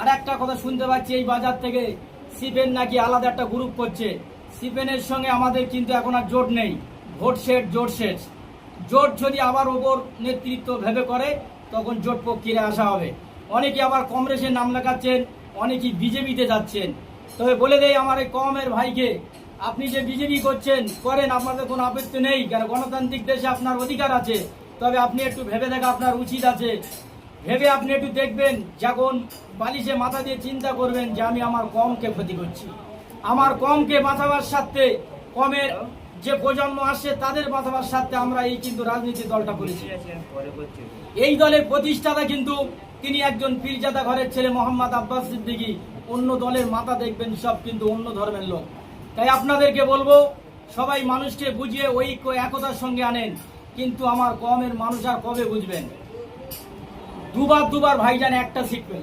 আর একটা কথা শুনতে পাচ্ছি এই বাজার থেকে সিপিএন নাকি আলাদা একটা গ্রুপ করছে। সিপিএনের সঙ্গে আমাদের কিন্তু এখন আর জোট নেই, ভোট শেষ, জোট শেষ। জোট যদি আবার ওপর নেতৃত্ব ভেবে করে তখন জোট প্রক্রিয়ায় আসা হবে। অনেকে আবার কংগ্রেসের নাম লেখাচ্ছেন, অনেকেই বিজেপিতে যাচ্ছেন। তবে বলে দেই আমার এই কমের ভাইকে, আপনি যে বিজেপি করছেন করেন, আপনাদের কোনো আপত্তি নেই, কারণ গণতান্ত্রিক দেশে আপনার অধিকার আছে। তবে আপনি একটু ভেবে দেখা আপনার উচিত আছে। ভেবে আপনি একটু দেখবেন, যখন বালিশে মাথা দিয়ে চিন্তা করবেন যে আমি আমার কমকে ক্ষতি করছি, আমার কমকে বাঁচাবার স্বার্থে, কমের যে প্রজন্ম আসছে তাদের বাঁচাবার স্বার্থে আমরা এই কিন্তু রাজনীতি দলটা করেছি। এই দলের প্রতিষ্ঠাতা কিন্তু তিনি একজন পীরজাদা ঘরের ছেলে মোহাম্মদ আব্বাস সিদ্দিকী। অন্য দলের মাথা দেখবেন সব কিন্তু অন্য ধর্মের লোক। তাই আপনাদেরকে বলবো, সবাই মানুষকে বুঝিয়ে ঐক্য একতার সঙ্গে আনেন। কিন্তু আমার কমের মানুষ আর কবে বুঝবেন? দুবার ভাইজান একটা সিট পেল।